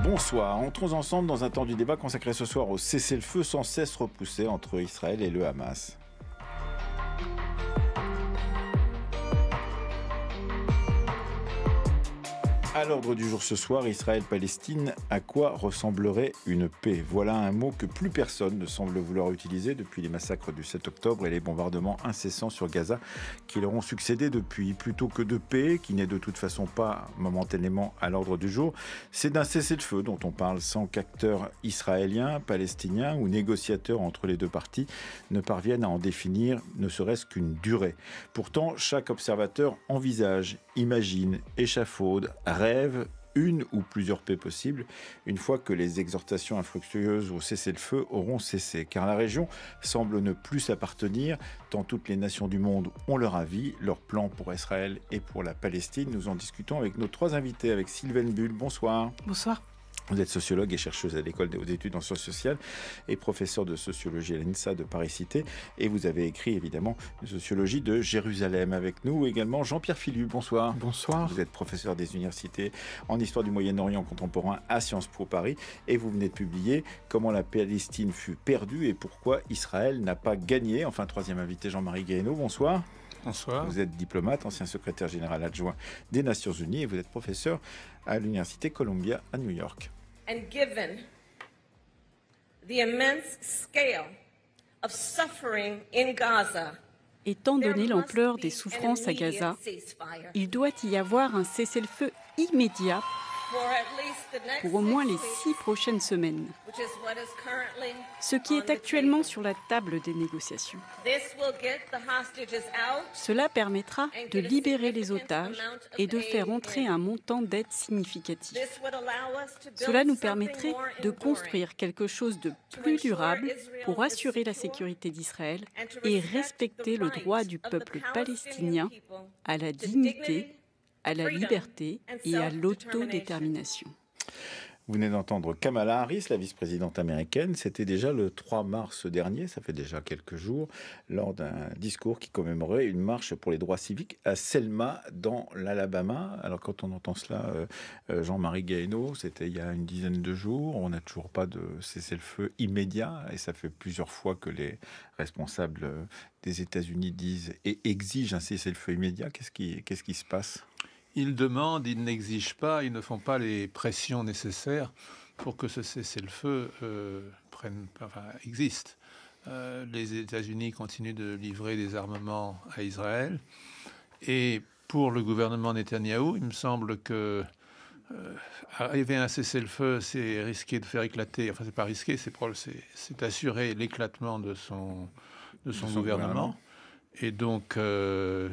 Bonsoir, entrons ensemble dans un temps du débat consacré ce soir au cessez-le-feu sans cesse repoussé entre Israël et le Hamas. À l'ordre du jour ce soir, Israël-Palestine, à quoi ressemblerait une paix? Voilà un mot que plus personne ne semble vouloir utiliser depuis les massacres du 7 octobre et les bombardements incessants sur Gaza qui leur ont succédé depuis. Plutôt que de paix, qui n'est de toute façon pas momentanément à l'ordre du jour, c'est d'un cessez-le-feu dont on parle sans qu'acteurs israéliens, palestiniens ou négociateurs entre les deux parties ne parviennent à en définir ne serait-ce qu'une durée. Pourtant, chaque observateur envisage, imagine, échafaude, rêve une ou plusieurs paix possibles une fois que les exhortations infructueuses au cessez-le-feu auront cessé. Car la région semble ne plus s'appartenir tant toutes les nations du monde ont leur avis, leur plan pour Israël et pour la Palestine. Nous en discutons avec nos trois invités, avec Sylvaine Bull. Bonsoir. Bonsoir. Vous êtes sociologue et chercheuse à l'École des hautes études en sciences sociales et professeur de sociologie à l'INSA de Paris-Cité. Et vous avez écrit évidemment une sociologie de Jérusalem. Avec nous également Jean-Pierre Philu. Bonsoir. Bonsoir. Vous êtes professeur des universités en histoire du Moyen-Orient contemporain à Sciences Po Paris. Et vous venez de publier Comment la Palestine fut perdue et pourquoi Israël n'a pas gagné. Enfin, troisième invité, Jean-Marie Guéhenno. Bonsoir. Bonsoir. Vous êtes diplomate, ancien secrétaire général adjoint des Nations Unies et vous êtes professeur à l'Université Columbia à New York. And given the immense scale of suffering in Gaza, étant donné l'ampleur des souffrances à Gaza, il doit y avoir un cessez-le-feu immédiat pour au moins les 6 prochaines semaines, ce qui est actuellement sur la table des négociations. Cela permettra de libérer les otages et de faire entrer un montant d'aide significatif. Cela nous permettrait de construire quelque chose de plus durable pour assurer la sécurité d'Israël et respecter le droit du peuple palestinien à la dignité, à la liberté et à l'autodétermination. Vous venez d'entendre Kamala Harris, la vice-présidente américaine. C'était déjà le 3 mars dernier, ça fait déjà quelques jours, lors d'un discours qui commémorait une marche pour les droits civiques à Selma, dans l'Alabama. Alors quand on entend cela, Jean-Marie Guéhenno, c'était il y a une dizaine de jours. On n'a toujours pas de cessez-le-feu immédiat et ça fait plusieurs fois que les responsables des États-Unis disent et exigent un cessez-le-feu immédiat. Qu'est-ce qui se passe ? Ils demandent, ils n'exigent pas, ils ne font pas les pressions nécessaires pour que ce cessez-le-feu existe. Les États-Unis continuent de livrer des armements à Israël. Et pour le gouvernement Netanyahou, il me semble que arriver à un cessez-le-feu, c'est risquer de faire éclater, enfin c'est pas risqué, c'est assurer l'éclatement de son gouvernement. Et donc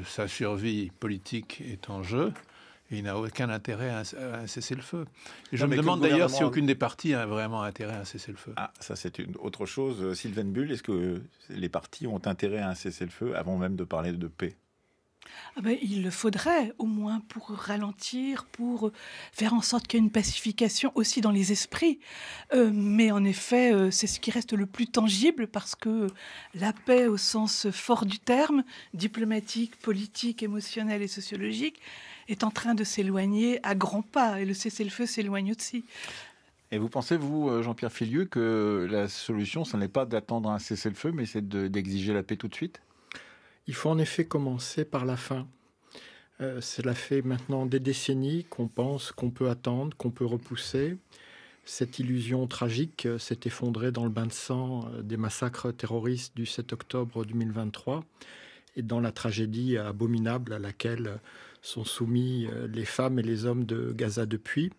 sa survie politique est en jeu. Et il n'a aucun intérêt à un cessez-le-feu. Et je me demande d'ailleurs si aucune des parties a vraiment intérêt à un cessez-le-feu. Ah, ça c'est une autre chose. Sylvaine Bull, est-ce que les parties ont intérêt à un cessez-le-feu avant même de parler de paix ? Il le faudrait, au moins pour ralentir, pour faire en sorte qu'il y ait une pacification aussi dans les esprits. Mais en effet, c'est ce qui reste le plus tangible parce que la paix au sens fort du terme, diplomatique, politique, émotionnel et sociologique, est en train de s'éloigner à grands pas. Et le cessez-le-feu s'éloigne aussi. Et vous pensez, vous, Jean-Pierre Philu, que la solution, ce n'est pas d'attendre un cessez-le-feu, mais c'est d'exiger la paix tout de suite ? Il faut en effet commencer par la fin. Cela fait maintenant des décennies qu'on pense qu'on peut attendre, qu'on peut repousser. Cette illusion tragique s'est effondrée dans le bain de sang des massacres terroristes du 7 octobre 2023 et dans la tragédie abominable à laquelle sont soumis les femmes et les hommes de Gaza depuis.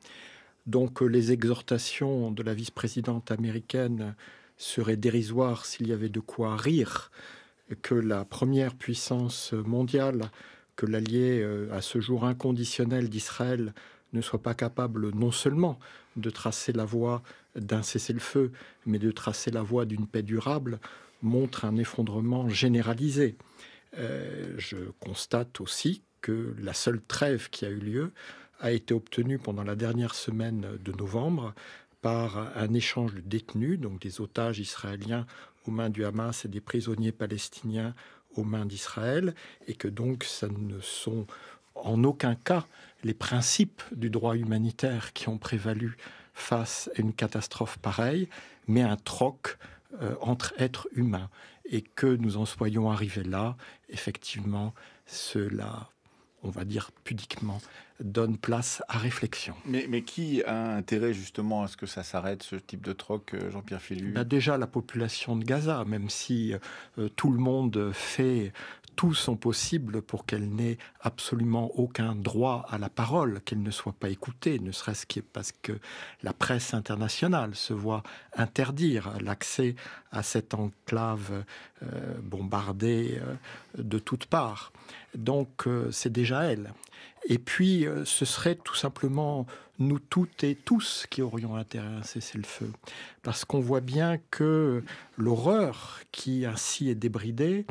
Donc les exhortations de la vice-présidente américaine seraient dérisoires s'il y avait de quoi rire, que la première puissance mondiale, que l'allié à ce jour inconditionnel d'Israël ne soit pas capable non seulement de tracer la voie d'un cessez-le-feu, mais de tracer la voie d'une paix durable, montre un effondrement généralisé. Je constate aussi que la seule trêve qui a eu lieu a été obtenue pendant la dernière semaine de novembre par un échange de détenus, donc des otages israéliens aux mains du Hamas et des prisonniers palestiniens aux mains d'Israël, et que donc ça ne sont en aucun cas les principes du droit humanitaire qui ont prévalu face à une catastrophe pareille, mais un troc entre êtres humains. Et que nous en soyons arrivés là, effectivement, cela, on va dire pudiquement, donne place à réflexion. Mais qui a intérêt justement à ce que ça s'arrête, ce type de troc, Jean-Pierre Félu? Déjà la population de Gaza, même si tout le monde fait tout son possible pour qu'elle n'ait absolument aucun droit à la parole, qu'elle ne soit pas écoutée, ne serait-ce que parce que la presse internationale se voit interdire l'accès à cette enclave bombardée de toutes parts. Donc c'est déjà elle. Et puis ce serait tout simplement nous toutes et tous qui aurions intérêt à cesser le feu. Parce qu'on voit bien que l'horreur qui ainsi est débridée,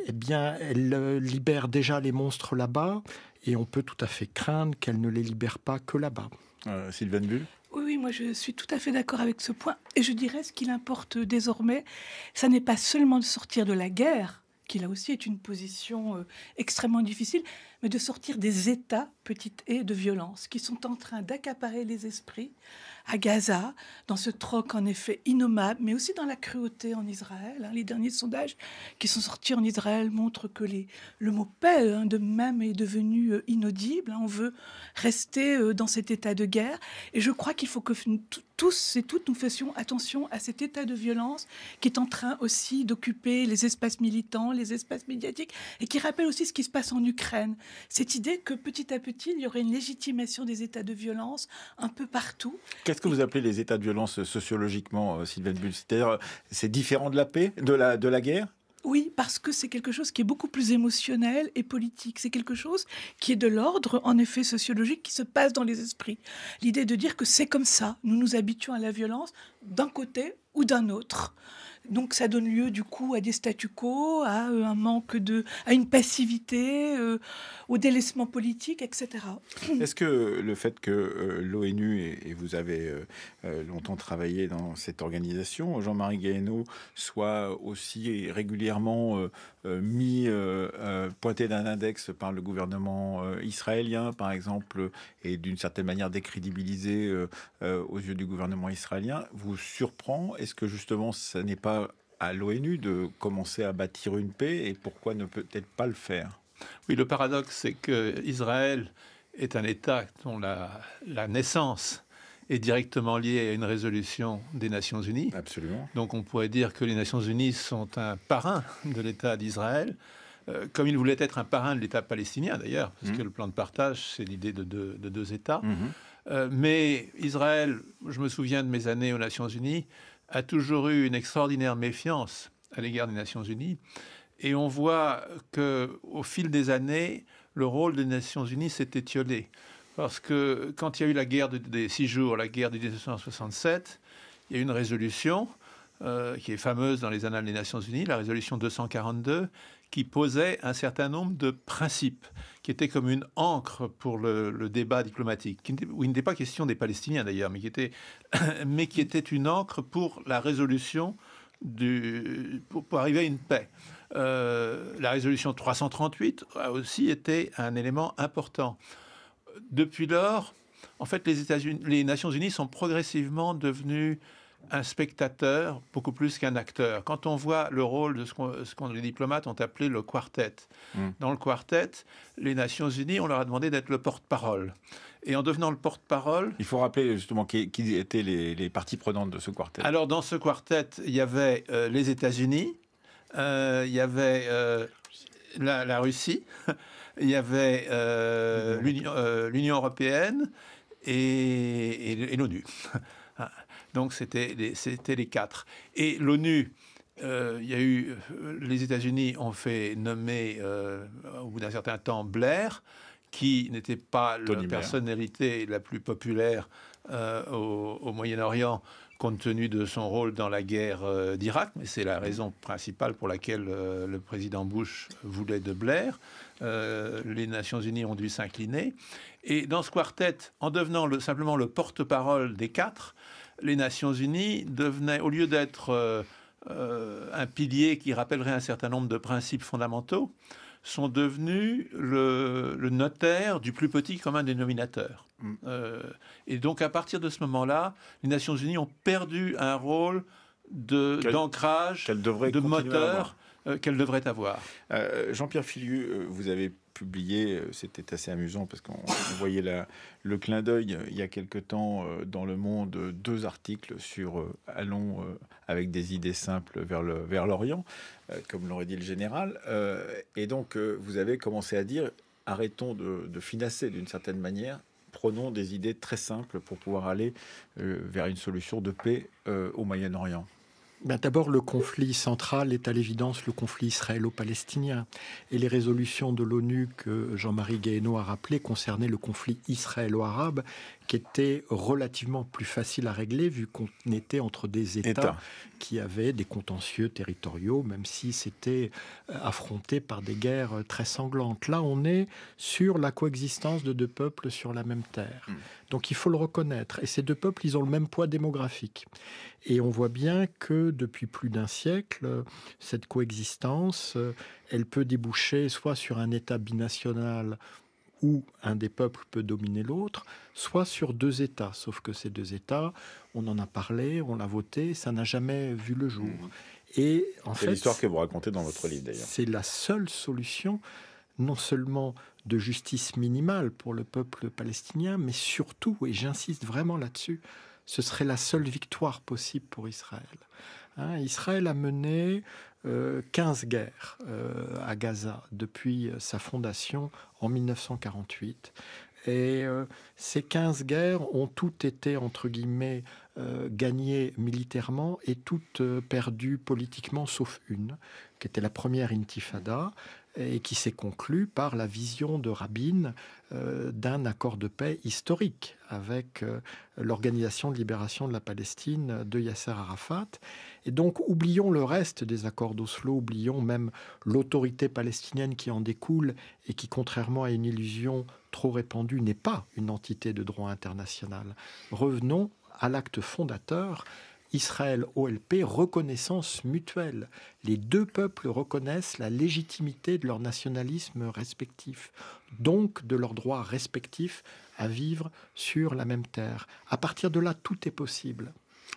eh bien, elle libère déjà les monstres là-bas, et on peut tout à fait craindre qu'elle ne les libère pas que là-bas. Sylvaine Bull? Oui, moi je suis tout à fait d'accord avec ce point. Et je dirais ce qu'il importe désormais, ça n'est pas seulement de sortir de la guerre, qui là aussi est une position extrêmement difficile, mais de sortir des états, petite et de violence, qui sont en train d'accaparer les esprits à Gaza, dans ce troc en effet innommable, mais aussi dans la cruauté en Israël. Les derniers sondages qui sont sortis en Israël montrent que le mot paix de même est devenu inaudible. On veut rester dans cet état de guerre. Et je crois qu'il faut que tous et toutes nous fassions attention à cet état de violence qui est en train aussi d'occuper les espaces militants, les espaces médiatiques, et qui rappelle aussi ce qui se passe en Ukraine. Cette idée que petit à petit, il y aurait une légitimation des états de violence un peu partout. Qu'est-ce que vous appelez les états de violence sociologiquement, Sylvaine Bull? C'est-à-dire, c'est différent de la paix, de la guerre? Oui, parce que c'est quelque chose qui est beaucoup plus émotionnel et politique. C'est quelque chose qui est de l'ordre, en effet, sociologique, qui se passe dans les esprits. L'idée de dire que c'est comme ça, nous nous habituons à la violence d'un côté ou d'un autre. Donc ça donne lieu du coup à des statu quo, à un manque à une passivité, au délaissement politique, etc. Est-ce que le fait que l'ONU, et vous avez longtemps travaillé dans cette organisation, Jean-Marie Guéhenno, soit aussi régulièrement pointé d'un index par le gouvernement israélien, par exemple, et d'une certaine manière décrédibilisé aux yeux du gouvernement israélien, vous surprend? Est-ce que justement, ça n'est pas à l'ONU de commencer à bâtir une paix, et pourquoi ne peut-elle pas le faire? Oui, le paradoxe, c'est qu'Israël est un État dont la naissance est directement liée à une résolution des Nations Unies. Absolument. Donc on pourrait dire que les Nations Unies sont un parrain de l'État d'Israël, comme il voulait être un parrain de l'État palestinien d'ailleurs, parce que le plan de partage, c'est l'idée de deux États. Mais Israël, je me souviens de mes années aux Nations Unies, a toujours eu une extraordinaire méfiance à l'égard des Nations Unies. Et on voit qu'au fil des années, le rôle des Nations Unies s'est étiolé. Parce que quand il y a eu la guerre des 6 jours, la guerre de 1967, il y a eu une résolution qui est fameuse dans les annales des Nations Unies, la résolution 242, qui posait un certain nombre de principes, qui étaient comme une encre pour le débat diplomatique, où il n'était pas question des Palestiniens d'ailleurs, mais qui était une encre pour la résolution, pour arriver à une paix. La résolution 338 a aussi été un élément important. Depuis lors, en fait, les Nations Unies sont progressivement devenues un spectateur beaucoup plus qu'un acteur. Quand on voit le rôle de ce que les diplomates ont appelé le quartet, dans le quartet, les Nations Unies, on leur a demandé d'être le porte-parole. Et en devenant le porte-parole... Il faut rappeler justement qui étaient les parties prenantes de ce quartet. Alors, dans ce quartet, il y avait les États-Unis, il y avait la Russie, il y avait l'Union européenne et l'ONU. Donc, c'était les 4. Et l'ONU, les États-Unis ont fait nommer, au bout d'un certain temps, Blair, qui n'était pas la personnalité la plus populaire au Moyen-Orient, compte tenu de son rôle dans la guerre d'Irak, mais c'est la raison principale pour laquelle le président Bush voulait de Blair. Les Nations Unies ont dû s'incliner. Et dans ce quartet, en devenant simplement le porte-parole des 4, les Nations Unies devenaient, au lieu d'être un pilier qui rappellerait un certain nombre de principes fondamentaux, sont devenus le notaire du plus petit commun dénominateur. Et donc, à partir de ce moment-là, les Nations Unies ont perdu un rôle d'ancrage, de moteur qu'elles devraient avoir. Jean-Pierre Filiu, vous avez publié, c'était assez amusant parce qu'on voyait le clin d'œil il y a quelque temps dans Le Monde, 2 articles sur allons avec des idées simples vers l'Orient, comme l'aurait dit le général. Et donc vous avez commencé à dire arrêtons de finasser d'une certaine manière, prenons des idées très simples pour pouvoir aller vers une solution de paix au Moyen-Orient. D'abord, le conflit central est à l'évidence le conflit israélo-palestinien. Et les résolutions de l'ONU que Jean-Marie Guéhenno a rappelées concernaient le conflit israélo-arabe, qui était relativement plus facile à régler vu qu'on était entre des États qui avaient des contentieux territoriaux, même si c'était affronté par des guerres très sanglantes. Là, on est sur la coexistence de 2 peuples sur la même terre. Donc il faut le reconnaître. Et ces 2 peuples, ils ont le même poids démographique. Et on voit bien que depuis plus d'1 siècle, cette coexistence, elle peut déboucher soit sur un État binational où un des peuples peut dominer l'autre, soit sur 2 États. Sauf que ces 2 États, on en a parlé, on l'a voté, ça n'a jamais vu le jour. Et en fait, c'est l'histoire que vous racontez dans votre livre d'ailleurs. C'est la seule solution, non seulement de justice minimale pour le peuple palestinien, mais surtout, et j'insiste vraiment là-dessus, ce serait la seule victoire possible pour Israël. Israël a mené 15 guerres à Gaza depuis sa fondation en 1948. Et ces 15 guerres ont toutes été, entre guillemets, gagnées militairement et toutes perdues politiquement, sauf une, qui était la première intifada, et qui s'est conclue par la vision de Rabin d'un accord de paix historique avec l'Organisation de libération de la Palestine de Yasser Arafat. Et donc, oublions le reste des accords d'Oslo, oublions même l'autorité palestinienne qui en découle et qui, contrairement à une illusion trop répandue, n'est pas une entité de droit international. Revenons à l'acte fondateur, Israël-OLP, reconnaissance mutuelle. Les 2 peuples reconnaissent la légitimité de leur nationalisme respectif, donc de leurs droits respectifs à vivre sur la même terre. À partir de là, tout est possible.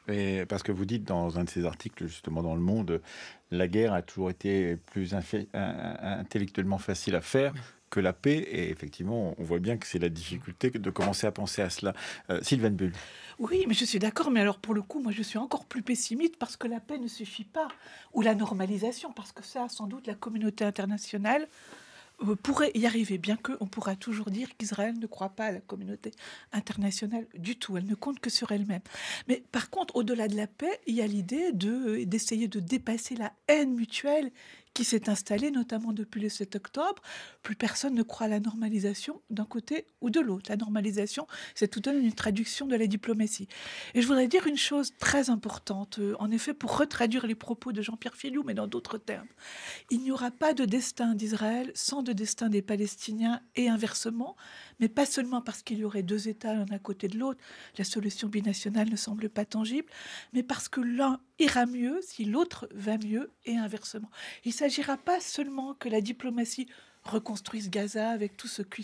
Et parce que vous dites dans un de ces articles, justement dans Le Monde, la guerre a toujours été plus intellectuellement facile à faire que la paix. Et effectivement, on voit bien que c'est la difficulté de commencer à penser à cela. Sylvaine Bull. Oui, mais je suis d'accord. Mais alors, pour le coup, moi, je suis encore plus pessimiste parce que la paix ne suffit pas. Ou la normalisation, parce que ça, sans doute, la communauté internationale pourrait y arriver, bien qu'on pourra toujours dire qu'Israël ne croit pas à la communauté internationale du tout. Elle ne compte que sur elle-même. Mais par contre, au-delà de la paix, il y a l'idée d'essayer de dépasser la haine mutuelle qui s'est installée, notamment depuis le 7 octobre. Plus personne ne croit à la normalisation d'un côté ou de l'autre. La normalisation, c'est tout de même une traduction de la diplomatie. Et je voudrais dire une chose très importante, en effet, pour retraduire les propos de Jean-Pierre Filiu, mais dans d'autres termes. Il n'y aura pas de destin d'Israël sans de destin des Palestiniens et inversement, mais pas seulement parce qu'il y aurait 2 États l'un à côté de l'autre, la solution binationale ne semble pas tangible, mais parce que l'un ira mieux si l'autre va mieux et inversement. Il ne s'agira pas seulement que la diplomatie reconstruise Gaza avec tout ce qui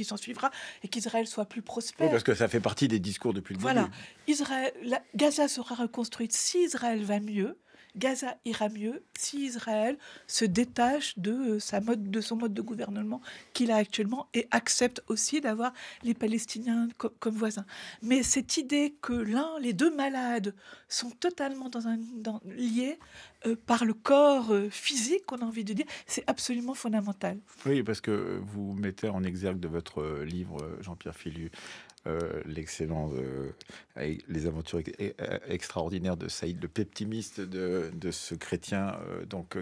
s'en suivra et qu'Israël soit plus prospère. Oui, parce que ça fait partie des discours depuis le début. Gaza sera reconstruite si Israël va mieux. Gaza ira mieux si Israël se détache de son mode de gouvernement qu'il a actuellement et accepte aussi d'avoir les Palestiniens comme voisins. Mais cette idée que les 2 malades sont totalement liés par le corps physique, qu'on a envie de dire, c'est absolument fondamental. Oui, parce que vous mettez en exergue de votre livre, Jean-Pierre Filiu, l'excellent les aventures extraordinaires de Saïd le Peptimiste, de ce chrétien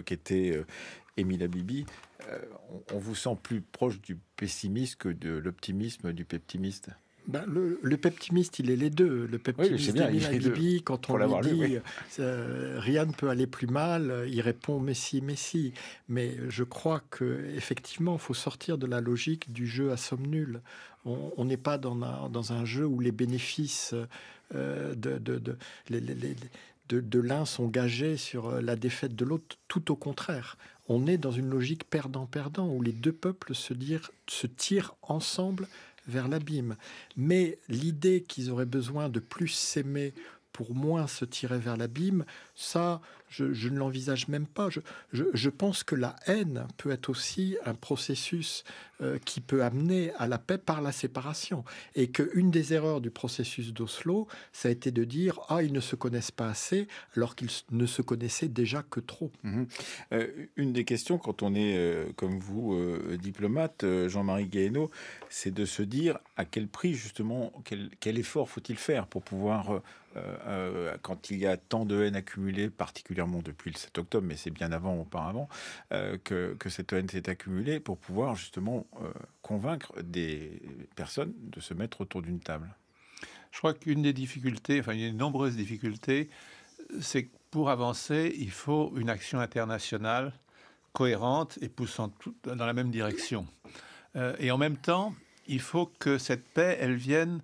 qui était Émile Habibi. On vous sent plus proche du pessimisme que de l'optimisme du peptimiste. Le peptimiste, il est les 2. Le peptimiste d'Émile Habibi, quand on lui dit rien ne peut aller plus mal, il répond Messi, Messi. Mais je crois qu'effectivement, il faut sortir de la logique du jeu à somme nulle. On n'est pas dans un jeu où les bénéfices de l'un sont gagés sur la défaite de l'autre. Tout au contraire. On est dans une logique perdant-perdant où les deux peuples se tirent ensemble vers l'abîme. Mais l'idée qu'ils auraient besoin de plus s'aimer pour moins se tirer vers l'abîme, ça, je ne l'envisage même pas. Je pense que la haine peut être aussi un processus qui peut amener à la paix par la séparation. Et qu'une des erreurs du processus d'Oslo, ça a été de dire « Ah, ils ne se connaissent pas assez », alors qu'ils ne se connaissaient déjà que trop. Une des questions, quand on est, comme vous, diplomate, Jean-Marie Guéhenno, c'est de se dire à quel prix, justement, quel effort faut-il faire pour pouvoir... quand il y a tant de haine accumulée, particulièrement depuis le 7 octobre, mais c'est bien avant, auparavant, que cette haine s'est accumulée pour pouvoir justement convaincre des personnes de se mettre autour d'une table. Je crois qu'une des difficultés, enfin, il y a de nombreuses difficultés, c'est que pour avancer, il faut une action internationale cohérente et poussant tout dans la même direction. Et en même temps, il faut que cette paix, elle vienne,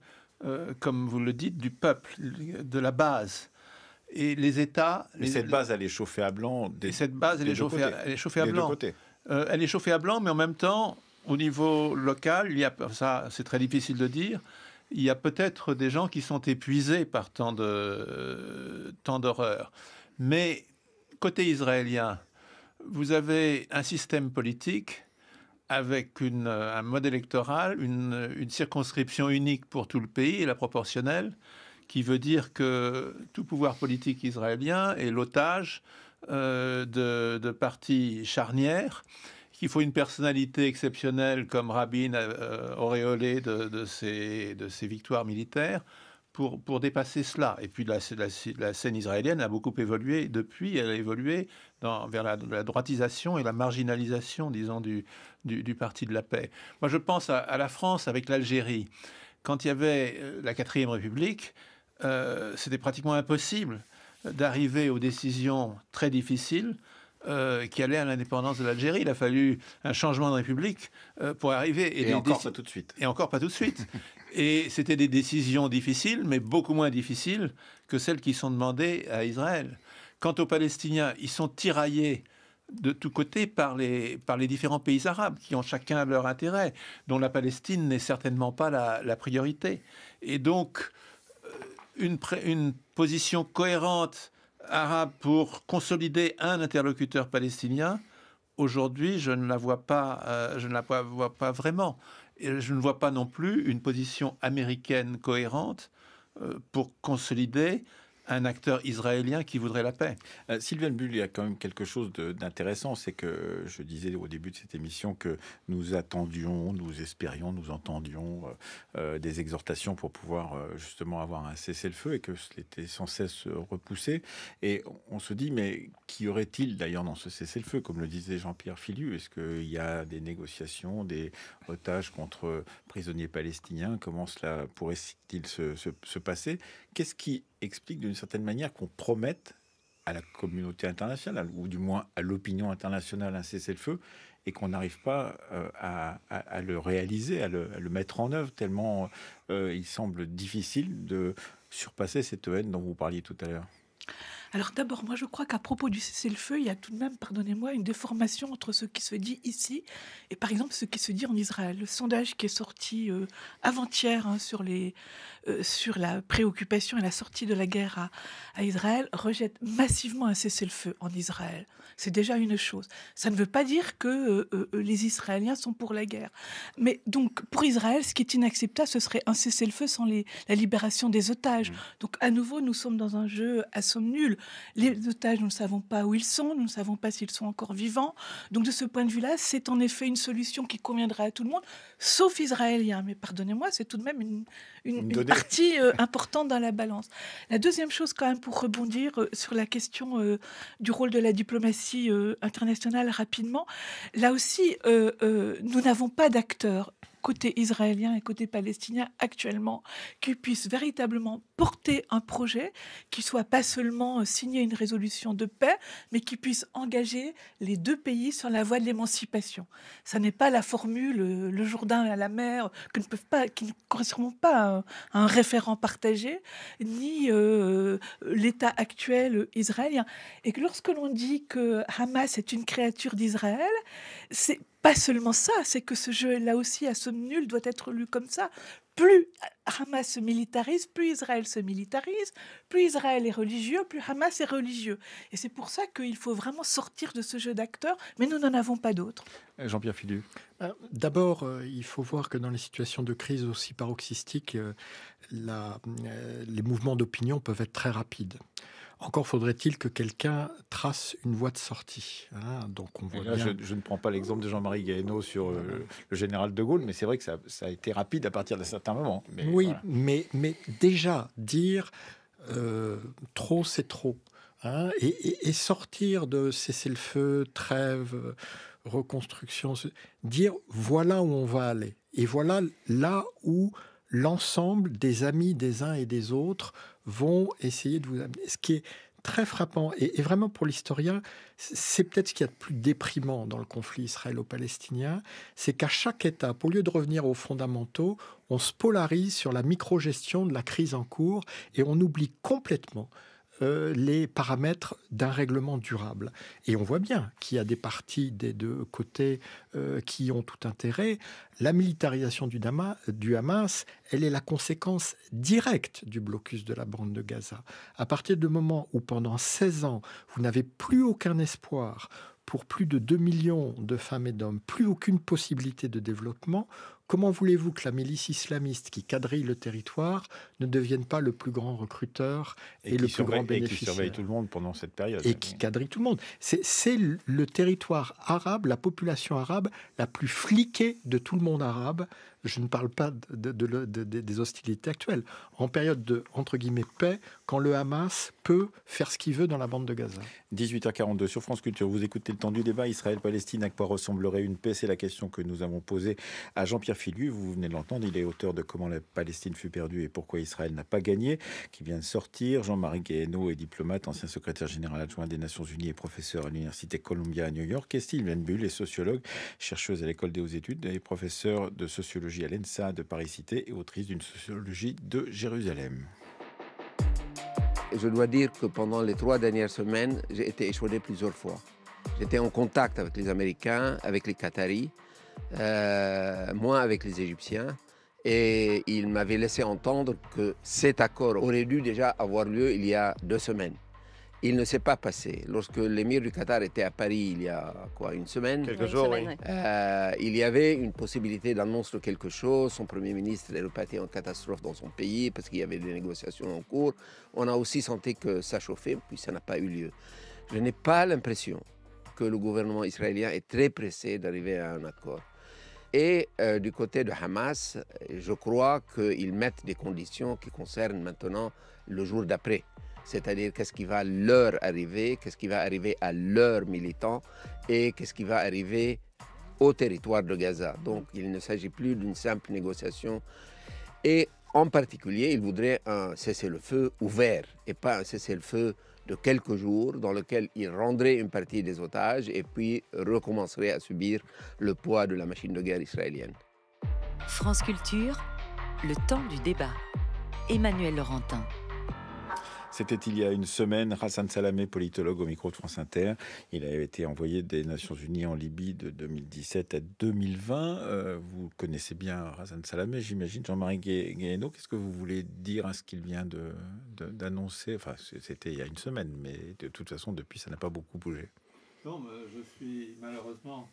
comme vous le dites, du peuple, de la base. Et les États... Mais cette base, elle est chauffée à blanc. Cette base, elle est chauffée à blanc. Elle est chauffée à blanc, mais en même temps, au niveau local, il y a, ça, c'est très difficile de dire, il y a peut-être des gens qui sont épuisés par tant d'horreur. Mais côté israélien, vous avez un système politique avec un mode électoral, une circonscription unique pour tout le pays et la proportionnelle, qui veut dire que tout pouvoir politique israélien est l'otage de partis charnières, qu'il faut une personnalité exceptionnelle comme Rabin, auréolé de ses victoires militaires, pour dépasser cela. Et puis la scène israélienne a beaucoup évolué depuis. Elle a évolué vers la droitisation et la marginalisation, disons, du Parti de la paix. Moi, je pense à la France avec l'Algérie. Quand il y avait la 4e République, c'était pratiquement impossible d'arriver aux décisions très difficiles qui allaient à l'indépendance de l'Algérie. Il a fallu un changement de République pour arriver. Et encore pas tout de suite. Et encore pas tout de suite. Et c'était des décisions difficiles, mais beaucoup moins difficiles que celles qui sont demandées à Israël. Quant aux Palestiniens, ils sont tiraillés de tous côtés par les différents pays arabes, qui ont chacun leur intérêt, dont la Palestine n'est certainement pas la priorité. Et donc, une position cohérente arabe pour consolider un interlocuteur palestinien, aujourd'hui, je ne la vois pas vraiment. Et je ne vois pas non plus une position américaine cohérente pour consolider un acteur israélien qui voudrait la paix. Sylvain Bull, il y a quand même quelque chose d'intéressant, c'est que je disais au début de cette émission que nous attendions, nous espérions, nous entendions des exhortations pour pouvoir justement avoir un cessez-le-feu et que c'était sans cesse repoussé. Et on se dit, mais qu'y aurait-il d'ailleurs dans ce cessez-le-feu? Comme le disait Jean-Pierre Filiu, est-ce qu'il y a des négociations, des otages contre prisonniers palestiniens? Comment cela pourrait-il se passer? Qu'est-ce qui explique d'une certaine manière qu'on promette à la communauté internationale, ou du moins à l'opinion internationale, un cessez-le-feu, et qu'on n'arrive pas à le réaliser, à le mettre en œuvre, tellement il semble difficile de surpasser cette haine dont vous parliez tout à l'heure? Alors d'abord, moi je crois qu'à propos du cessez-le-feu, il y a tout de même, pardonnez-moi, une déformation entre ce qui se dit ici et par exemple ce qui se dit en Israël. Le sondage qui est sorti avant-hier sur la préoccupation et la sortie de la guerre à Israël rejette massivement un cessez-le-feu en Israël. C'est déjà une chose. Ça ne veut pas dire que les Israéliens sont pour la guerre. Mais donc pour Israël, ce qui est inacceptable, ce serait un cessez-le-feu sans la libération des otages. Donc à nouveau, nous sommes dans un jeu à somme nulle. Les otages, nous ne savons pas où ils sont, nous ne savons pas s'ils sont encore vivants. Donc de ce point de vue-là, c'est en effet une solution qui conviendra à tout le monde, sauf Israéliens. Mais pardonnez-moi, c'est tout de même une partie importante dans la balance. La deuxième chose quand même, pour rebondir sur la question du rôle de la diplomatie internationale rapidement, là aussi, nous n'avons pas d'acteurs côté israélien et côté palestinien actuellement, qui puisse véritablement porter un projet, qui soit pas seulement signer une résolution de paix, mais qui puisse engager les deux pays sur la voie de l'émancipation. Ça n'est pas la formule le Jourdain à la mer, qui ne correspond pas à un référent partagé, ni l'État actuel israélien. Et que lorsque l'on dit que Hamas est une créature d'Israël, c'est pas seulement ça, c'est que ce jeu-là aussi, à somme nulle, doit être lu comme ça. Plus Hamas se militarise, plus Israël se militarise, plus Israël est religieux, plus Hamas est religieux. Et c'est pour ça qu'il faut vraiment sortir de ce jeu d'acteurs, mais nous n'en avons pas d'autres. Jean-Pierre Filiu. D'abord, il faut voir que dans les situations de crise aussi paroxystiques, les mouvements d'opinion peuvent être très rapides. Encore faudrait-il que quelqu'un trace une voie de sortie. Hein. Donc on voit là, bien... je ne prends pas l'exemple de Jean-Marie Guéhenno sur le général de Gaulle, mais c'est vrai que ça a été rapide à partir d'un certain moment. Mais oui, voilà. mais déjà, dire trop, c'est trop. Hein, et sortir de cessez-le-feu, trêve, reconstruction, dire voilà où on va aller. Et voilà là où l'ensemble des amis des uns et des autres vont essayer de vous amener. Ce qui est très frappant, et vraiment pour l'historien, c'est peut-être ce qu'il y a de plus déprimant dans le conflit israélo-palestinien, c'est qu'à chaque étape, au lieu de revenir aux fondamentaux, on se polarise sur la micro-gestion de la crise en cours et on oublie complètement les paramètres d'un règlement durable. Et on voit bien qu'il y a des partis des deux côtés qui ont tout intérêt. La militarisation du Hamas, elle est la conséquence directe du blocus de la bande de Gaza. À partir du moment où pendant 16 ans, vous n'avez plus aucun espoir pour plus de 2 millions de femmes et d'hommes, plus aucune possibilité de développement, comment voulez-vous que la milice islamiste qui quadrille le territoire ne devienne pas le plus grand recruteur et le plus grand bénéficiaire ? Et qui surveille tout le monde pendant cette période. Et qui quadrille tout le monde. C'est le territoire arabe, la population arabe la plus fliquée de tout le monde arabe. Je ne parle pas des hostilités actuelles. En période de, entre guillemets, paix, quand le Hamas peut faire ce qu'il veut dans la bande de Gaza. 18h42 sur France Culture. Vous écoutez le temps du débat. Israël-Palestine, à quoi ressemblerait une paix ? C'est la question que nous avons posée à Jean-Pierre Filiu. Vous venez de l'entendre. Il est auteur de Comment la Palestine fut perdue et pourquoi Israël n'a pas gagné, qui vient de sortir. Jean-Marie Guéhenno est diplomate, ancien secrétaire général adjoint des Nations Unies et professeur à l'Université Columbia à New York. Et Sylvaine Bull est sociologue, chercheuse à l'École des hautes études et professeure de sociologie à l'ENSA de Paris-Cité et autrice d'une sociologie de Jérusalem. Je dois dire que pendant les 3 dernières semaines, j'ai été échaudé plusieurs fois. J'étais en contact avec les Américains, avec les Qataris, moins avec les Égyptiens. Et ils m'avaient laissé entendre que cet accord aurait dû déjà avoir lieu il y a 2 semaines. Il ne s'est pas passé. Lorsque l'émir du Qatar était à Paris il y a une semaine, quelques jours, oui. Il y avait une possibilité d'annonce de quelque chose. Son premier ministre est reparti en catastrophe dans son pays parce qu'il y avait des négociations en cours. On a aussi senti que ça chauffait, puis ça n'a pas eu lieu. Je n'ai pas l'impression que le gouvernement israélien est très pressé d'arriver à un accord. Et du côté de Hamas, je crois qu'ils mettent des conditions qui concernent maintenant le jour d'après. C'est-à-dire qu'est-ce qui va leur arriver, qu'est-ce qui va arriver à leurs militants et qu'est-ce qui va arriver au territoire de Gaza. Donc il ne s'agit plus d'une simple négociation. Et en particulier, ils voudraient un cessez-le-feu ouvert et pas un cessez-le-feu de quelques jours dans lequel ils rendraient une partie des otages et puis recommenceraient à subir le poids de la machine de guerre israélienne. France Culture, le temps du débat. Emmanuel Laurentin. C'était il y a une semaine. Hassan Salamé, politologue au micro de France Inter. Il a été envoyé des Nations Unies en Libye de 2017 à 2020. Vous connaissez bien Hassan Salamé, j'imagine. Jean-Marie Guéhenno, qu'est-ce que vous voulez dire à ce qu'il vient d'annoncer ? Enfin, c'était il y a une semaine, mais de toute façon, depuis, ça n'a pas beaucoup bougé. Non, mais je suis malheureusement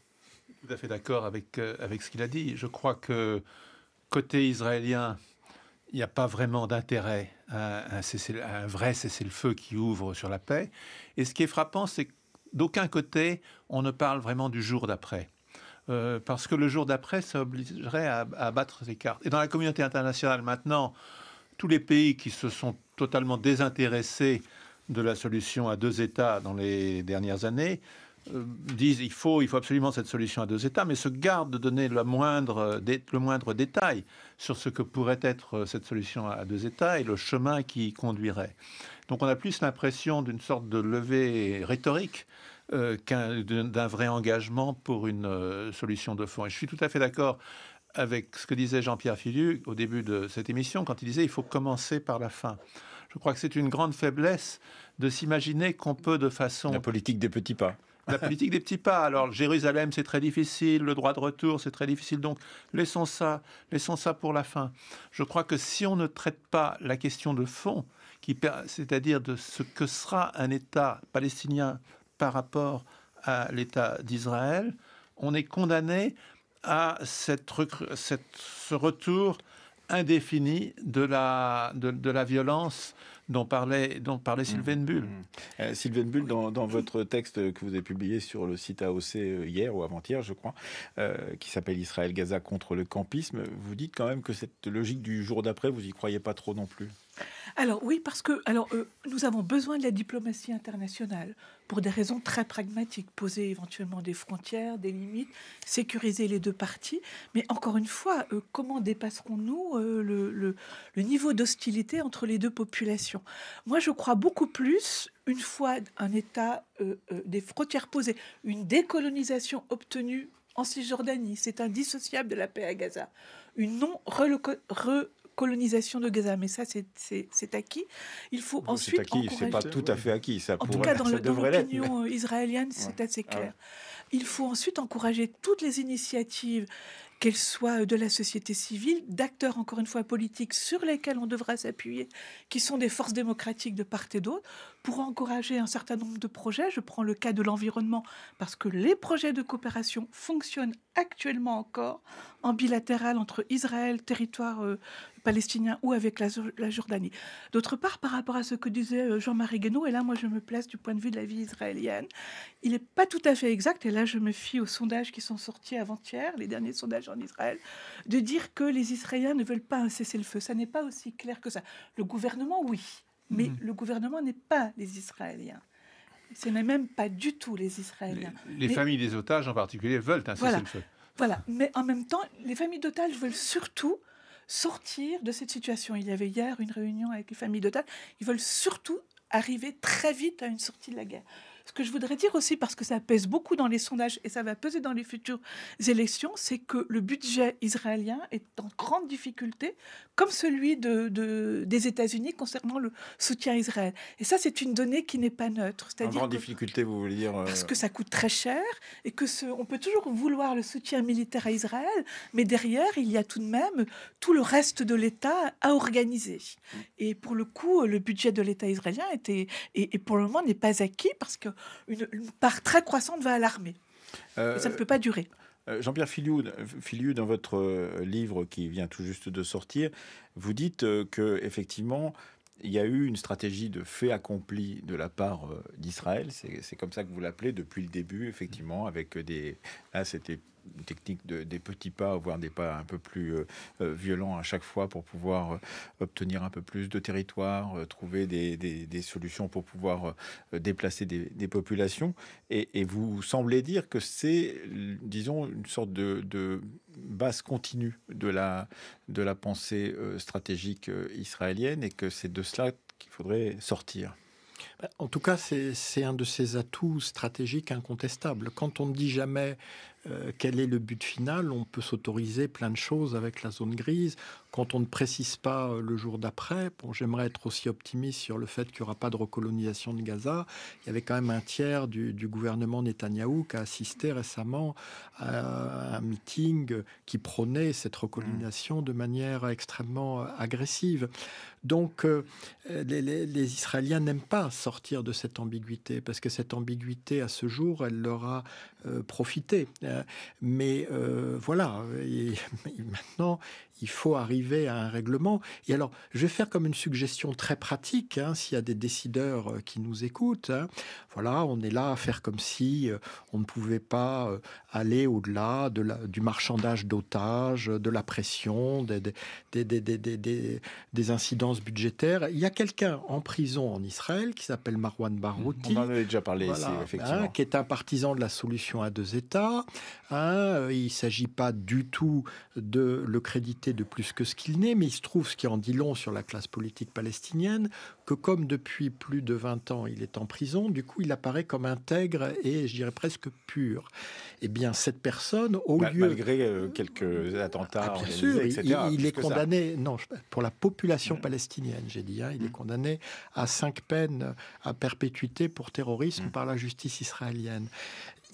tout à fait d'accord avec ce qu'il a dit. Je crois que côté israélien, il n'y a pas vraiment d'intérêt à un vrai cessez-le-feu qui ouvre sur la paix. Et ce qui est frappant, c'est que d'aucun côté, on ne parle vraiment du jour d'après. Parce que le jour d'après, ça obligerait à battre les cartes. Et dans la communauté internationale, maintenant, tous les pays qui se sont totalement désintéressés de la solution à 2 États dans les dernières années disent il faut absolument cette solution à 2 États, mais se gardent de donner le moindre détail sur ce que pourrait être cette solution à 2 États et le chemin qui y conduirait. Donc on a plus l'impression d'une sorte de levée rhétorique d'un vrai engagement pour une solution de fond. Et je suis tout à fait d'accord avec ce que disait Jean-Pierre Filiu au début de cette émission, quand il disait il faut commencer par la fin. Je crois que c'est une grande faiblesse de s'imaginer qu'on peut de façon... La politique des petits pas. La politique des petits pas. Alors, Jérusalem, c'est très difficile. Le droit de retour, c'est très difficile. Donc, laissons ça pour la fin. Je crois que si on ne traite pas la question de fond, c'est-à-dire de ce que sera un État palestinien par rapport à l'État d'Israël, on est condamné à ce retour indéfini de la violence dont parlait Sylvain Bull. Sylvain Bull, dans votre texte que vous avez publié sur le site AOC hier ou avant-hier, je crois, qui s'appelle Israël-Gaza contre le campisme, vous dites quand même que cette logique du jour d'après, vous y croyez pas trop non plus. Alors oui, parce que nous avons besoin de la diplomatie internationale pour des raisons très pragmatiques, poser éventuellement des frontières, des limites, sécuriser les deux parties. Mais encore une fois, comment dépasserons-nous le niveau d'hostilité entre les deux populations? Moi, je crois beaucoup plus, une fois un État, des frontières posées, une décolonisation obtenue en Cisjordanie, c'est indissociable de la paix à Gaza, une colonisation de Gaza, mais ça c'est acquis. Il faut ensuite encourager... C'est pas tout à fait acquis. Ça en tout cas, dans l'opinion israélienne, c'est assez clair. Il faut ensuite encourager toutes les initiatives, qu'elles soient de la société civile, d'acteurs, encore une fois, politiques, sur lesquels on devra s'appuyer, qui sont des forces démocratiques de part et d'autre, pour encourager un certain nombre de projets. Je prends le cas de l'environnement, parce que les projets de coopération fonctionnent actuellement encore en bilatéral entre Israël, territoire palestinien, ou avec la Jordanie. D'autre part, par rapport à ce que disait Jean-Marie Guénaud, et là, moi, je me place du point de vue de la vie israélienne, il n'est pas tout à fait exact, et là, je me fie aux sondages qui sont sortis avant-hier, les derniers sondages en Israël, de dire que les Israéliens ne veulent pas un cessez-le-feu. Ça n'est pas aussi clair que ça. Le gouvernement, oui, mais le gouvernement n'est pas les Israéliens. Ce n'est même pas du tout les Israéliens. Les familles des otages, en particulier, veulent un cessez-le-feu. Voilà, mais en même temps, les familles d'otages veulent surtout sortir de cette situation. Il y avait hier une réunion avec les familles d'otages. Ils veulent surtout arriver très vite à une sortie de la guerre. Ce que je voudrais dire aussi, parce que ça pèse beaucoup dans les sondages et ça va peser dans les futures élections, c'est que le budget israélien est en grande difficulté, comme celui des États-Unis concernant le soutien à Israël. Et ça, c'est une donnée qui n'est pas neutre. En grande difficulté, vous voulez dire Parce que ça coûte très cher et que on peut toujours vouloir le soutien militaire à Israël, mais derrière, il y a tout de même tout le reste de l'État à organiser. Et pour le coup, le budget de l'État israélien et pour le moment n'est pas acquis parce que une part très croissante va à l'armée. Et ça ne peut pas durer. Jean-Pierre Filiu, dans votre livre qui vient tout juste de sortir, vous dites que effectivement, il y a eu une stratégie de fait accompli de la part d'Israël. C'est comme ça que vous l'appelez depuis le début, effectivement, avec là, c'était une technique des petits pas, voire des pas un peu plus violents à chaque fois pour pouvoir obtenir un peu plus de territoire, trouver des solutions pour pouvoir déplacer des populations. Et vous semblez dire que c'est, disons, une sorte de base continue de la pensée stratégique israélienne et que c'est de cela qu'il faudrait sortir. En tout cas, c'est un de ces atouts stratégiques incontestables. Quand on ne dit jamais quel est le but final, on peut s'autoriser plein de choses avec la zone grise. Quand on ne précise pas le jour d'après, j'aimerais être aussi optimiste sur le fait qu'il n'y aura pas de recolonisation de Gaza. Il y avait quand même un tiers du gouvernement Netanyahou qui a assisté récemment à un meeting qui prônait cette recolonisation de manière extrêmement agressive. Donc, les Israéliens n'aiment pas sortir de cette ambiguïté, parce que cette ambiguïté, à ce jour, elle leur a profité. Mais voilà, et maintenant, il faut arriver à un règlement. Et alors, je vais faire comme une suggestion très pratique, s'il y a des décideurs qui nous écoutent. Voilà, on est là à faire comme si on ne pouvait pas aller au-delà du marchandage d'otages, de la pression, des incidences budgétaires. Il y a quelqu'un en prison en Israël qui s'appelle Marwan Barouti. On en avait déjà parlé ici, effectivement. Qui est un partisan de la solution à deux États. Il ne s'agit pas du tout de le créditer de plus que ce qu'il n'est, mais il se trouve, ce qui en dit long sur la classe politique palestinienne, que comme depuis plus de 20 ans, il est en prison, du coup, il apparaît comme intègre et, je dirais, presque pur. Eh bien, cette personne, au lieu... Malgré quelques attentats bien organisés, sûr, etc. il est condamné... Non, pour la population palestinienne, j'ai dit. Il est condamné à 5 peines à perpétuité pour terrorisme par la justice israélienne.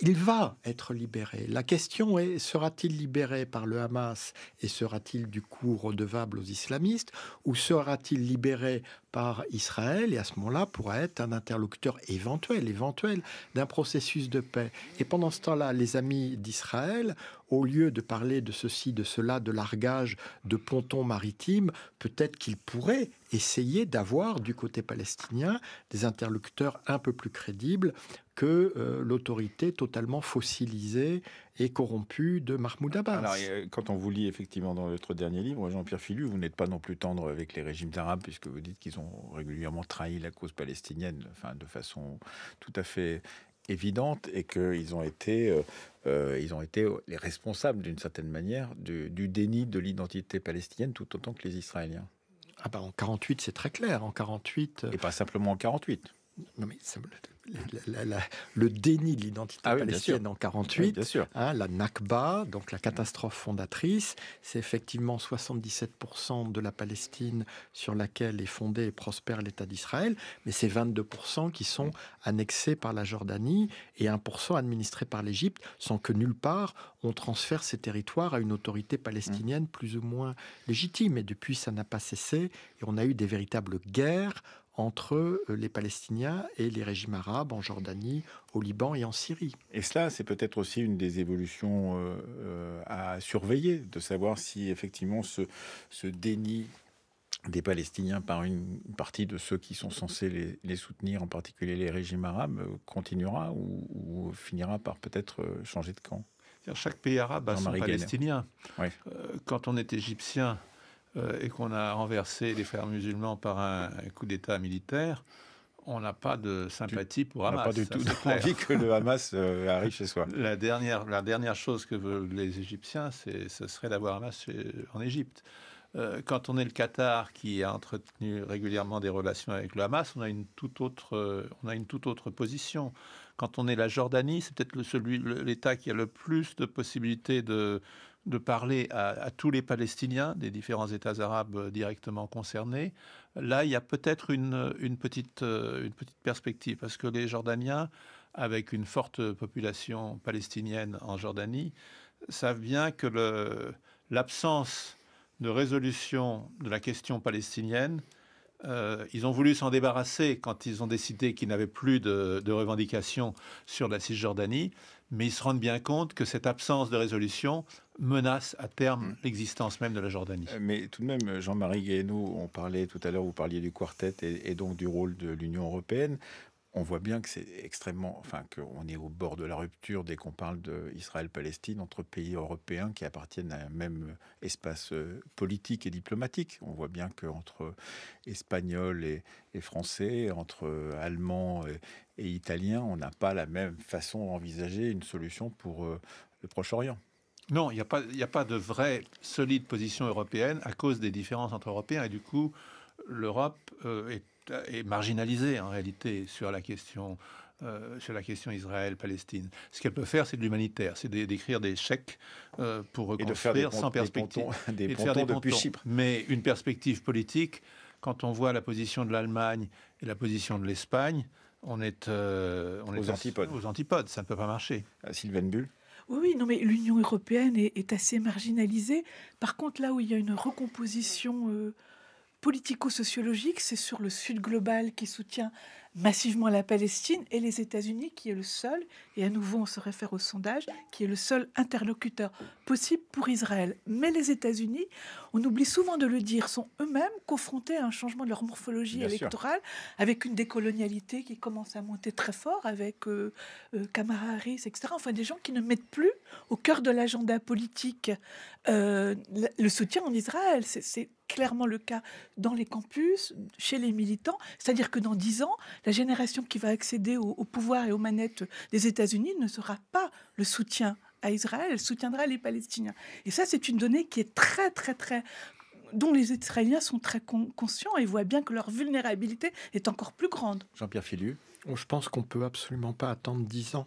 Il va être libéré. La question est, sera-t-il libéré par le Hamas et sera-t-il du coup redevable aux islamistes, ou sera-t-il libéré par Israël et à ce moment-là pourra être un interlocuteur éventuel d'un processus de paix. Et pendant ce temps-là, les amis d'Israël, au lieu de parler de ceci, de cela, de largage de pontons maritimes, peut-être qu'ils pourraient essayer d'avoir du côté palestinien des interlocuteurs un peu plus crédibles que l'autorité totalement fossilisée et corrompue de Mahmoud Abbas. Alors, quand on vous lit effectivement dans votre dernier livre, Jean-Pierre Philu, vous n'êtes pas non plus tendre avec les régimes arabes, puisque vous dites qu'ils ont régulièrement trahi la cause palestinienne, de façon tout à fait évidente, et qu'ils ont été les responsables d'une certaine manière du déni de l'identité palestinienne, tout autant que les Israéliens. En 48, c'est très clair. En 48, et pas simplement en 48. Non, mais le déni de l'identité palestinienne en 48, la Nakba, donc la catastrophe fondatrice, c'est effectivement 77% de la Palestine sur laquelle est fondé et prospère l'État d'Israël, mais c'est 22% qui sont annexés par la Jordanie et 1% administrés par l'Égypte, sans que nulle part on transfère ces territoires à une autorité palestinienne plus ou moins légitime. Et depuis, ça n'a pas cessé et on a eu des véritables guerres entre les Palestiniens et les régimes arabes en Jordanie, au Liban et en Syrie. Et cela, c'est peut-être aussi une des évolutions à surveiller, de savoir si effectivement ce déni des Palestiniens par une partie de ceux qui sont censés les soutenir, en particulier les régimes arabes, continuera ou finira par peut-être changer de camp. Chaque pays arabe a son Palestinien. Oui. Quand on est égyptien, et qu'on a renversé les frères musulmans par un coup d'État militaire, on n'a pas de sympathie pour Hamas. On n'a pas du tout envie que le Hamas arrive chez soi. La dernière chose que veulent les Égyptiens, ce serait d'avoir Hamas en Égypte. Quand on est le Qatar, qui a entretenu régulièrement des relations avec le Hamas, on a une toute autre position. Quand on est la Jordanie, c'est peut-être l'État qui a le plus de possibilités de parler à tous les Palestiniens des différents États arabes directement concernés. Là, il y a peut-être une petite perspective, parce que les Jordaniens, avec une forte population palestinienne en Jordanie, savent bien que l'absence de résolution de la question palestinienne, ils ont voulu s'en débarrasser quand ils ont décidé qu'ils n'avaient plus de revendications sur la Cisjordanie, mais ils se rendent bien compte que cette absence de résolution menace à terme l'existence même de la Jordanie. Mais tout de même, Jean-Marie Guéhenno, on parlait tout à l'heure, vous parliez du quartet et donc du rôle de l'Union européenne. On voit bien que c'est extrêmement, qu'on est au bord de la rupture dès qu'on parle d'Israël-Palestine entre pays européens qui appartiennent à un même espace politique et diplomatique. On voit bien qu'entre Espagnols et Français, entre Allemands et Italiens, on n'a pas la même façon d'envisager une solution pour le Proche-Orient. Non, il n'y a pas de vraie solide position européenne à cause des différences entre Européens. Et du coup, l'Europe est marginalisée en réalité sur la question Israël-Palestine. Ce qu'elle peut faire, c'est de l'humanitaire, c'est d'écrire des chèques pour reconstruire sans perspective. Des pontons depuis Chypre. Mais une perspective politique, quand on voit la position de l'Allemagne et la position de l'Espagne, on est aux antipodes. Ça ne peut pas marcher. Sylvaine Bull. Oui, non, mais l'Union européenne est assez marginalisée. Par contre, là où il y a une recomposition politico-sociologique, c'est sur le Sud global qui soutient massivement la Palestine et les États-Unis qui est le seul, et à nouveau on se réfère au sondage, qui est le seul interlocuteur possible pour Israël. Mais les États-Unis, on oublie souvent de le dire, sont eux-mêmes confrontés à un changement de leur morphologie Bien sûr. électorale, avec une décolonialité qui commence à monter très fort, avec Kamala Harris, etc. Enfin, des gens qui ne mettent plus au cœur de l'agenda politique le soutien en Israël. C'est clairement le cas dans les campus, chez les militants. C'est-à-dire que dans 10 ans, la génération qui va accéder au pouvoir et aux manettes des États-Unis ne sera pas le soutien à Israël, elle soutiendra les Palestiniens. Et ça, c'est une donnée qui est dont les Israéliens sont très conscients et voient bien que leur vulnérabilité est encore plus grande. Jean-Pierre Filiu. Je pense qu'on ne peut absolument pas attendre 10 ans,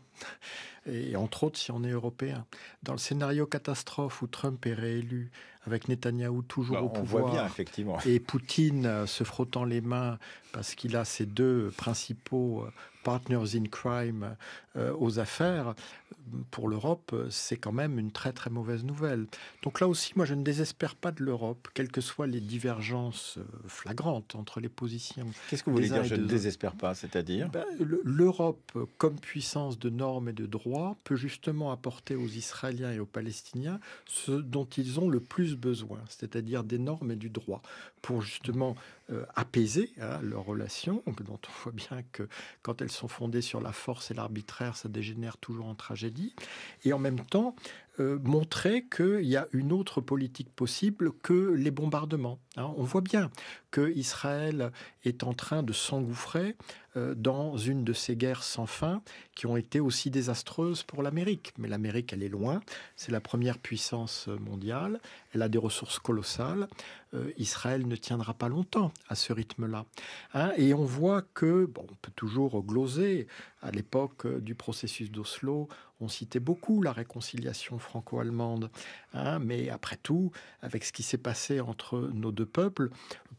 et entre autres si on est européen. Dans le scénario catastrophe où Trump est réélu, avec Netanyahou toujours au On pouvoir, voit bien, effectivement. et Poutine se frottant les mains parce qu'il a ses deux principaux partners in crime aux affaires, pour l'Europe, c'est quand même une très très mauvaise nouvelle. Donc là aussi, moi je ne désespère pas de l'Europe, quelles que soient les divergences flagrantes entre les positions. Qu'est-ce que vous voulez des uns dire, et je ne des autres. désespère pas, c'est-à-dire L'Europe, comme puissance de normes et de droits, peut justement apporter aux Israéliens et aux Palestiniens ce dont ils ont le plus besoin, c'est-à-dire des normes et du droit, pour justement apaiser leurs relations, dont on voit bien que quand elles sont fondées sur la force et l'arbitraire, ça dégénère toujours en tragédie, et en même temps montrer qu'il y a une autre politique possible que les bombardements. On voit bien que Israël est en train de s'engouffrer dans une de ces guerres sans fin qui ont été aussi désastreuses pour l'Amérique. Mais l'Amérique, elle est loin. C'est la première puissance mondiale. Elle a des ressources colossales. Israël ne tiendra pas longtemps à ce rythme-là. Et on voit que, on peut toujours gloser. À l'époque du processus d'Oslo, on citait beaucoup la réconciliation franco-allemande. Mais après tout, avec ce qui s'est passé entre nos deux peuples,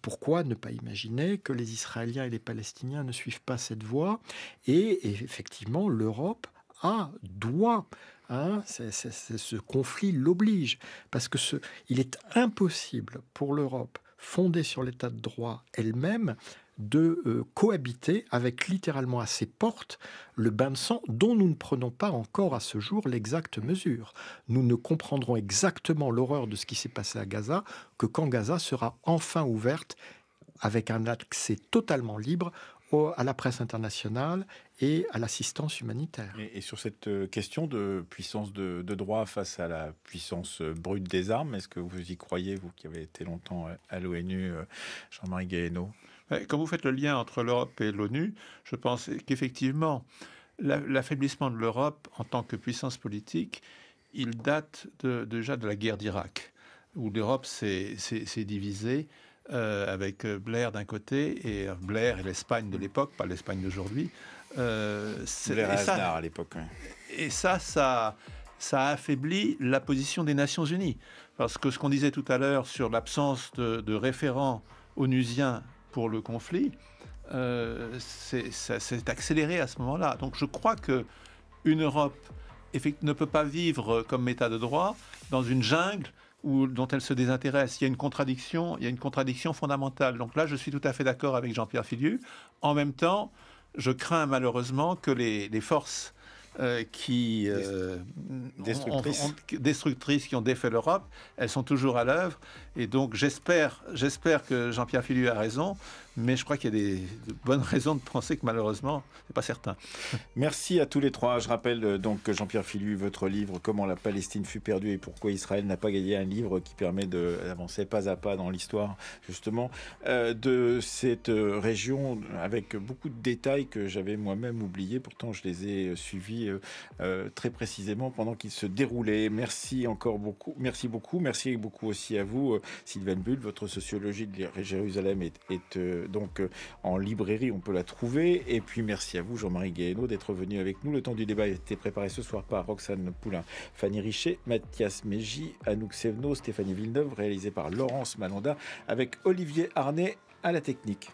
pourquoi ne pas imaginer que les Israéliens et les Palestiniens ne suivent pas cette voie? Et effectivement, l'Europe doit. Ce conflit l'oblige. Parce que il est impossible pour l'Europe, fondée sur l'état de droit elle-même, de cohabiter avec littéralement à ses portes le bain de sang dont nous ne prenons pas encore à ce jour l'exacte mesure. Nous ne comprendrons exactement l'horreur de ce qui s'est passé à Gaza que quand Gaza sera enfin ouverte avec un accès totalement libre à la presse internationale et à l'assistance humanitaire. Et sur cette question de puissance de droit face à la puissance brute des armes, est-ce que vous y croyez, vous qui avez été longtemps à l'ONU, Jean-Marie Guéhenno? Quand vous faites le lien entre l'Europe et l'ONU, je pense qu'effectivement, l'affaiblissement de l'Europe en tant que puissance politique, il date déjà de la guerre d'Irak, où l'Europe s'est divisée avec Blair d'un côté, et Blair et l'Espagne de l'époque, pas l'Espagne d'aujourd'hui. Blair et Aznar à l'époque. Oui. Et ça a affaibli la position des Nations Unies. Parce que ce qu'on disait tout à l'heure sur l'absence de référents onusiens pour le conflit, ça s'est accéléré à ce moment-là. Donc je crois qu'une Europe ne peut pas vivre comme état de droit dans une jungle dont elle se désintéresse. Il y a une contradiction fondamentale. Donc là, je suis tout à fait d'accord avec Jean-Pierre Filiu. En même temps, je crains malheureusement que les forces destructrices qui ont défait l'Europe, elles sont toujours à l'œuvre. Et donc j'espère que Jean-Pierre Filiu a raison, mais je crois qu'il y a de bonnes raisons de penser que malheureusement, c'est pas certain. Merci à tous les trois. Je rappelle donc, Jean-Pierre Filiu, votre livre « Comment la Palestine fut perdue et pourquoi Israël n'a pas gagné », un livre qui permet d'avancer pas à pas dans l'histoire justement de cette région, avec beaucoup de détails que j'avais moi-même oubliés. Pourtant, je les ai suivis très précisément pendant qu'ils se déroulaient. Merci encore beaucoup. Merci beaucoup aussi à vous, Sylvaine Bull. Votre sociologie de Jérusalem est donc en librairie, on peut la trouver. Et puis merci à vous, Jean-Marie Guéhenno, d'être venu avec nous. Le temps du débat a été préparé ce soir par Roxane Poulain, Fanny Richet, Mathias Mégy, Anouk Sevno, Stéphanie Villeneuve, réalisé par Laurence Malonda, avec Olivier Arnay à la technique.